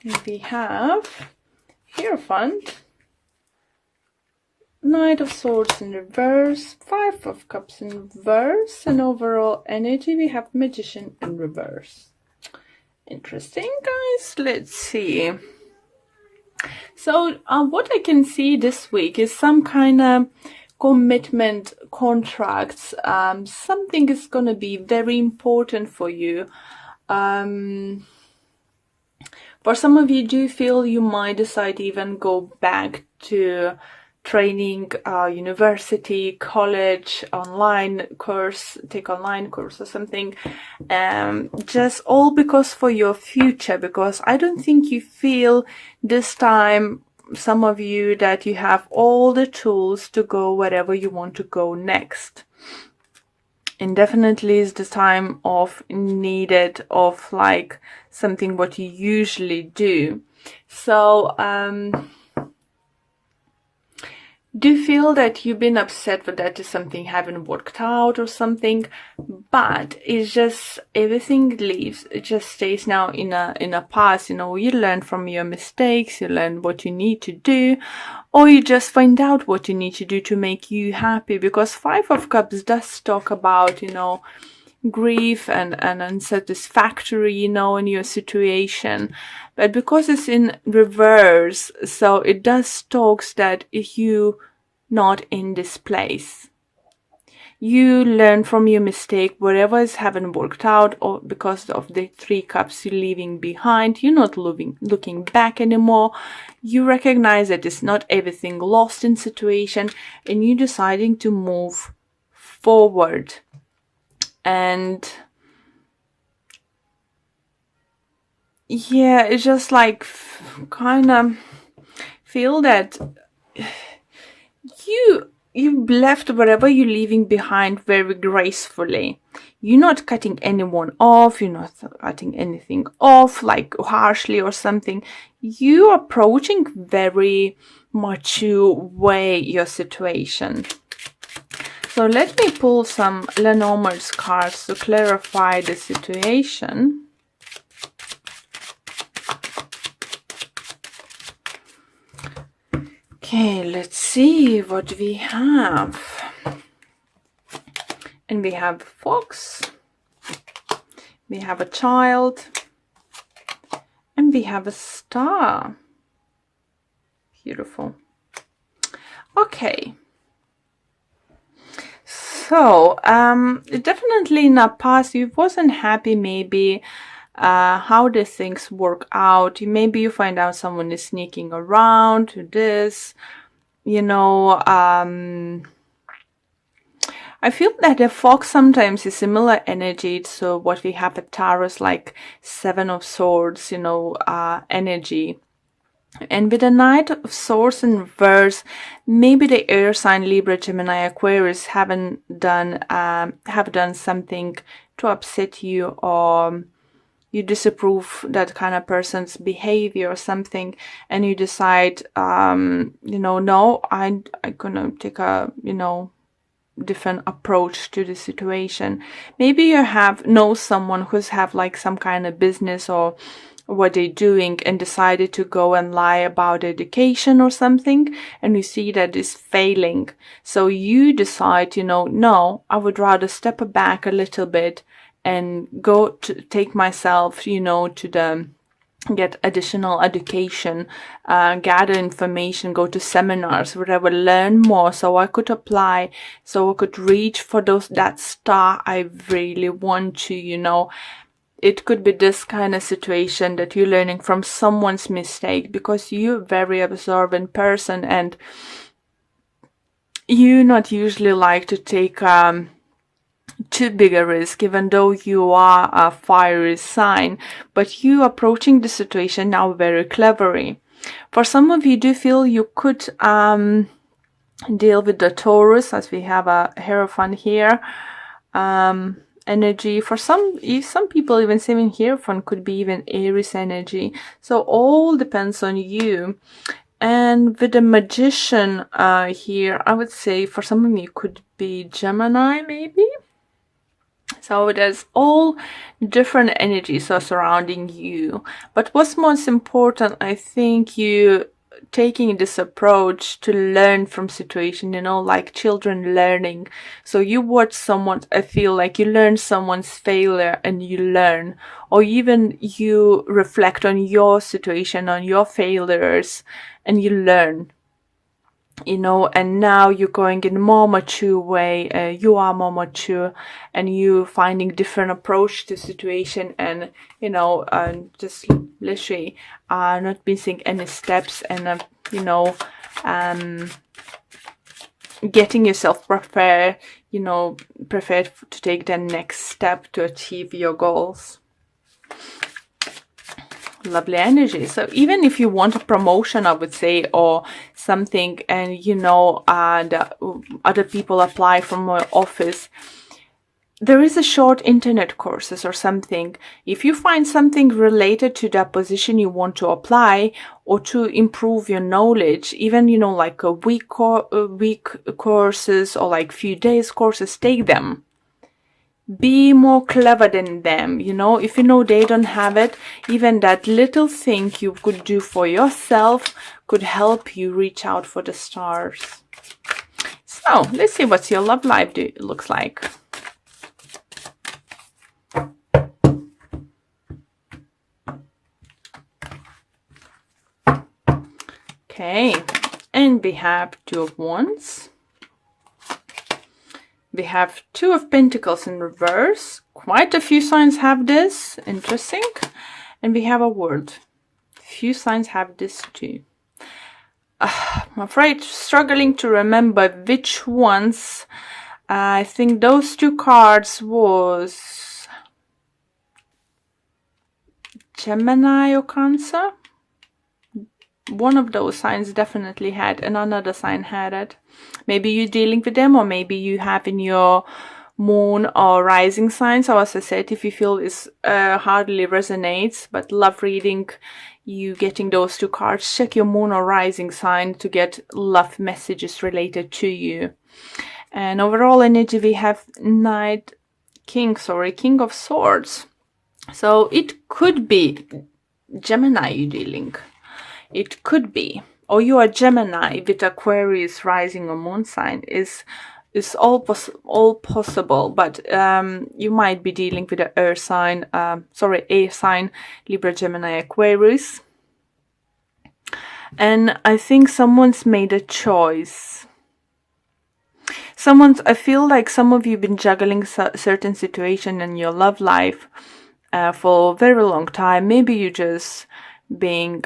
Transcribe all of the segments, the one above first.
We have Hierophant, Knight of Swords in reverse, Five of Cups in reverse, and overall energy we have Magician in reverse. Interesting, guys. Let's see. So what I can see this week is some kind of commitment, contracts. Something is going to be very important for you. For some of you, do feel you might decide to even go back to training, university, college, online course, take online course or something, just all because for your future, because I don't think you feel this time, some of you, that you have all the tools to go wherever you want to go next. And definitely is the time of needed of like something what you usually do. So do you feel that you've been upset with that something haven't worked out or something, but it's just everything leaves, it just stays now in a past. You learn from your mistakes, you learn what you need to do, or you just find out what you need to do to make you happy, because Five of Cups does talk about, grief and unsatisfactory, in your situation. But because it's in reverse, so it does talks that if you not in this place, you learn from your mistake, whatever is haven't worked out, or because of the Three Cups you're leaving behind, you're not looking back anymore. You recognize that it's not everything lost in situation, and you're deciding to move forward. And yeah, it's just like kind of feel that you've left whatever you're leaving behind very gracefully. You're not cutting anyone off, you're not cutting anything off like harshly or something. You approaching very mature way your situation. So let me pull some Lenormand's cards to clarify the situation. Okay, let's see what we have. And we have fox, we have a child, and we have a star. Beautiful. Okay. So, definitely in the past you wasn't happy maybe how the things work out. Maybe you find out someone is sneaking around to this, I feel that the fox sometimes is similar energy to what we have at Tarot, like Seven of Swords, energy. And with the Knight of Swords in reverse, maybe the air sign Libra, Gemini, Aquarius have done something to upset you, or you disapprove that kind of person's behavior or something, and you decide, no, I'm gonna take a, different approach to the situation. Maybe you know someone who's have like some kind of business or what they're doing, and decided to go and lie about education or something, and you see that is failing. So you decide, no, I would rather step back a little bit and go to take myself, to get additional education, gather information, go to seminars, whatever, learn more, so I could apply, so I could reach for that star I really want to, It could be this kind of situation that you're learning from someone's mistake, because you're a very observant person and you not usually like to take too big a risk, even though you are a fiery sign, but you approaching the situation now very cleverly. For some of you, do feel you could deal with the Taurus, as we have a Hierophant here. Energy for some people, even Seven Hierophant could be even Aries energy. So all depends on you. And with the Magician here, I would say for some of you could be Gemini maybe. So there's all different energies are surrounding you. But what's most important, I think, you taking this approach to learn from situation, like children learning. So you watch someone, I feel like you learn someone's failure and you learn, or even you reflect on your situation, on your failures, and you learn. And now you're going in a more mature way, you are more mature, and you finding different approach to situation, and just literally not missing any steps, and getting yourself prepared to take the next step to achieve your goals. Lovely energy. So even if you want a promotion, I would say, or something, and other people apply from my office, there is a short internet courses or something. If you find something related to that position you want to apply, or to improve your knowledge, even like a week courses, or like few days courses, take them. Be more clever than them, if they don't have it, even that little thing you could do for yourself could help you reach out for the stars. So let's see what your love life looks like. Okay, and we have Two of Wands. We have Two of Pentacles in reverse. Quite a few signs have this. Interesting. And we have a World. Few signs have this too. I'm afraid struggling to remember which ones. I think those two cards was Gemini or Cancer. One of those signs definitely had, and another sign had it. Maybe you're dealing with them, or maybe you have in your moon or rising sign. So as I said, if you feel this hardly resonates, but love reading, you getting those two cards, check your moon or rising sign to get love messages related to you. And overall energy, we have King of Swords. So it could be Gemini you're dealing. It could be, or you are Gemini with Aquarius rising or moon sign, is all possible, but you might be dealing with an air sign, Libra, Gemini, Aquarius. And I think someone's made a choice. I feel like some of you have been juggling certain situation in your love life for a very long time. Maybe you just being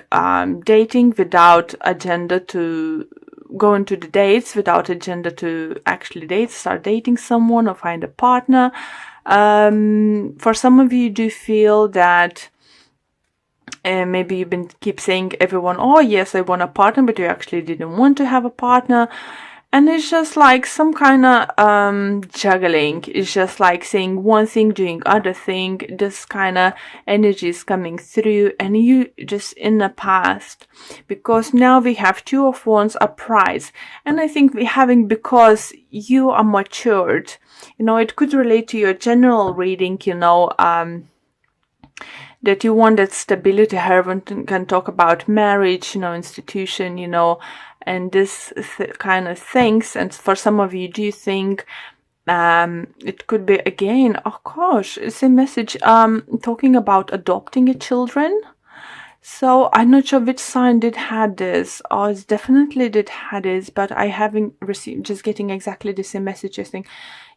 dating without agenda to go into the dates, without agenda to actually start dating someone or find a partner. For some of you do feel that maybe you've been keep saying everyone, oh yes, I want a partner, but you actually didn't want to have a partner. And it's just like some kind of juggling. It's just like saying one thing, doing other thing. This kind of energy is coming through, and you just in the past. Because now we have Two of Wands, a prize. And I think we're having, because you are matured. It could relate to your general reading, that you want that stability. Herman can talk about marriage, institution, and this kind of things. And for some of you, do you think it could be, again, oh gosh, it's a message talking about adopting a children. So I'm not sure which sign did had this, or it's definitely did had this, but I haven't received, just getting exactly the same message. I think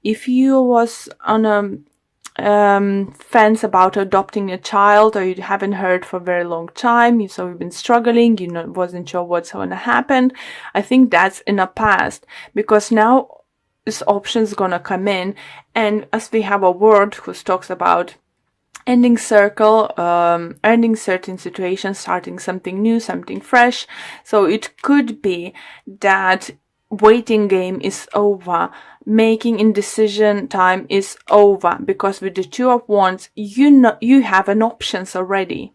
if you was on a fence about adopting a child, or you haven't heard for a very long time, so you've been struggling, wasn't sure what's going to happen, I think that's in the past, because now this option is going to come in. And as we have a word who talks about ending circle, ending certain situations, starting something new, something fresh. So it could be that waiting game is over, making indecision time is over, because with the Two of Wands, you have an options already.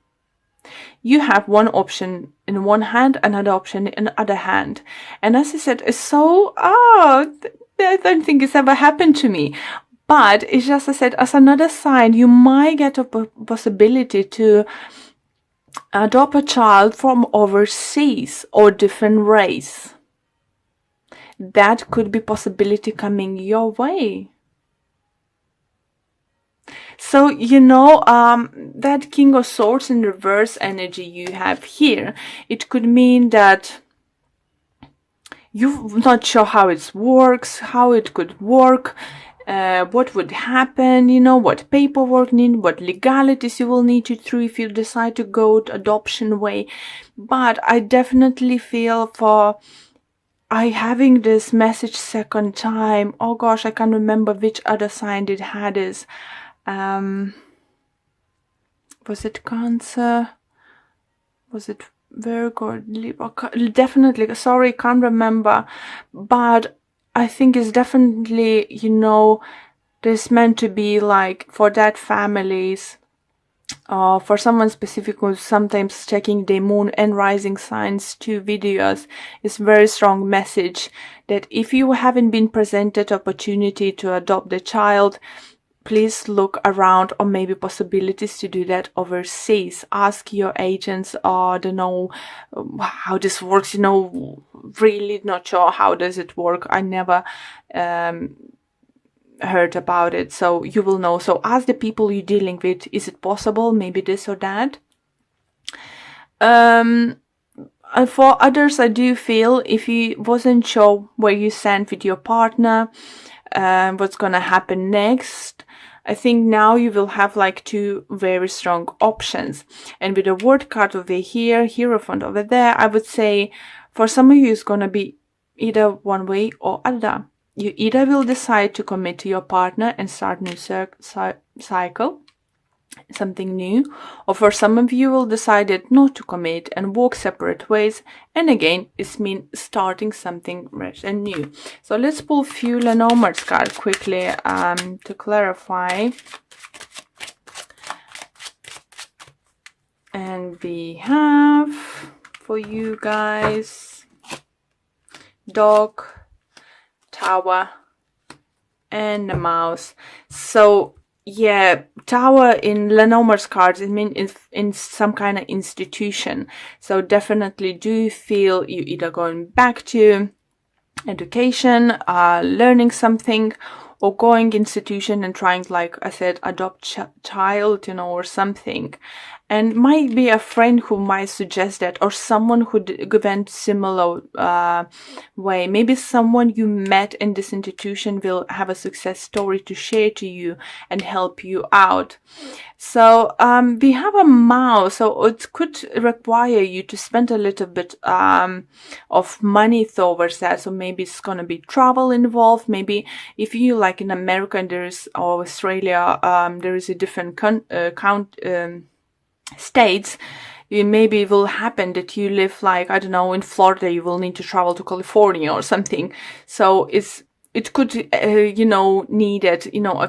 You have one option in one hand, another option in the other hand. And as I said, it's so, I don't think it's ever happened to me. But it's just, I said, as another sign, you might get a possibility to adopt a child from overseas or different race. That could be possibility coming your way. So, you know, that King of Swords in reverse energy you have here, it could mean that you're not sure how it works, how it could work, what would happen, you know, what paperwork need, what legalities you will need to through if you decide to go to adoption way. But I definitely feel for I having this message second time. Oh gosh, I can't remember which other sign it had is. Was it Cancer? Was it Virgo or Libra? Definitely, sorry, can't remember. But I think it's definitely, you know, this meant to be like for that families, for someone specific who's sometimes checking their moon and rising signs to videos, is very strong message that if you haven't been presented opportunity to adopt the child, please look around or maybe possibilities to do that overseas. Ask your agents, or don't know how this works, you know, really not sure how does it work. I never heard about it, so you will know. So ask the people you're dealing with, is it possible, maybe this or that. And for others, I do feel if you wasn't sure where you stand with your partner, what's gonna happen next, I think now you will have like two very strong options. And with the Word card over here, Hierophant over there, I would say for some of you it's gonna be either one way or other. You either will decide to commit to your partner and start a new cycle, something new, or for some of you will decide not to commit and walk separate ways, and again it means starting something fresh and new. So let's pull a few Lenormand's cards quickly to clarify. And we have for you guys Dog, Tower, and the Mouse. So yeah, Tower in Lenormand's cards, it means in some kind of institution. So definitely do feel you either going back to education, learning something, or going institution and trying, like I said, adopt child, you know, or something. And might be a friend who might suggest that, or someone who went similar way. Maybe someone you met in this institution will have a success story to share to you and help you out. So we have a Mouse, so it could require you to spend a little bit of money towards that. So maybe it's gonna be travel involved. Maybe if you like in America and or Australia, there is a different states, maybe it will happen that you live like, I don't know, in Florida, you will need to travel to California or something. So it could, you know, needed, you know,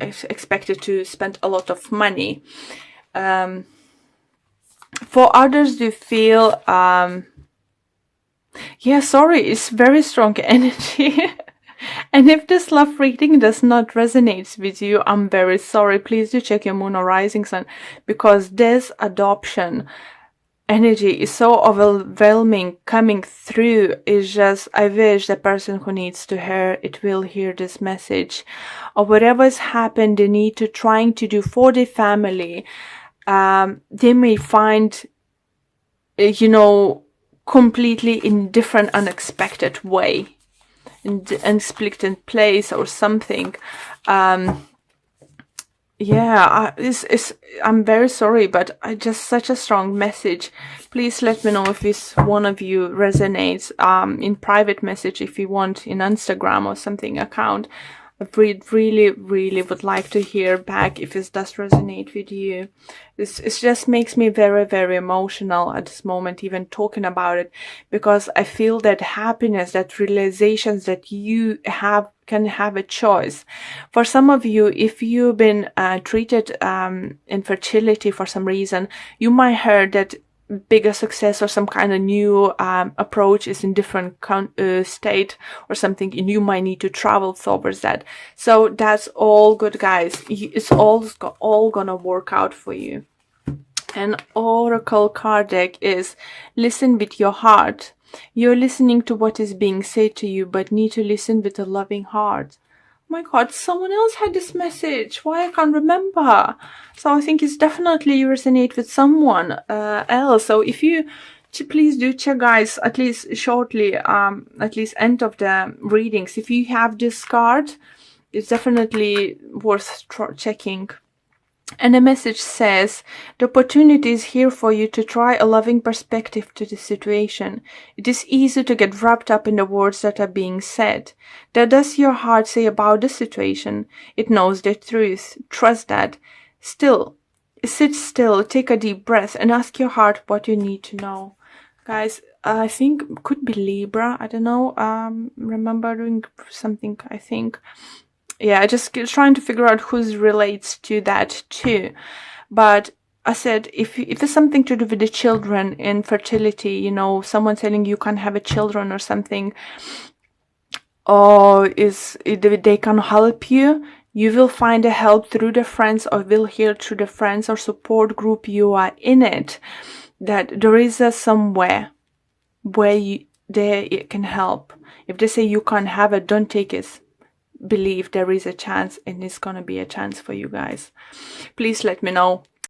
expected to spend a lot of money. For others, you feel, yeah, sorry, it's very strong energy. And if this love reading does not resonate with you, I'm very sorry. Please do check your moon or rising sun, because this adoption energy is so overwhelming coming through. It's just, I wish the person who needs to hear it will hear this message, or whatever has happened they need to trying to do for the family. They may find, you know, completely in different unexpected way. And split in place or something. Yeah, I'm very sorry, but I just such a strong message. Please let me know if this one of you resonates in private message, if you want, in Instagram or something account. I really would like to hear back if this does resonate with you. It just makes me very emotional at this moment, even talking about it, because I feel that happiness, that realizations that you can have a choice. For some of you, if you've been treated infertility for some reason, you might heard that bigger success or some kind of new approach is in different state or something, and you might need to travel towards that. So that's all good, guys. It's all gonna work out for you. And oracle card deck is listen with your heart. You're listening to what is being said to you, but need to listen with a loving heart. My God, someone else had this message. Why I can't remember? So I think it's definitely resonate with someone else. So if you please do check, guys, at least shortly, at least end of the readings. If you have this card, it's definitely worth checking. And the message says, the opportunity is here for you to try a loving perspective to the situation. It is easy to get wrapped up in the words that are being said. What does your heart say about the situation? It knows the truth. Trust that. Still, sit still, take a deep breath, and ask your heart what you need to know. Guys, I think could be Libra. I don't know. Remember doing something, I think. Yeah, I just trying to figure out who relates to that too. But I said, if it's something to do with the children, infertility, you know, someone telling you can't have a children or something, or they can help you, you will find a help through the friends, or will hear through the friends or support group you are in it, that there is somewhere where they can help. If they say you can't have it, don't take it. Believe there is a chance, and it's gonna be a chance for you guys. Please let me know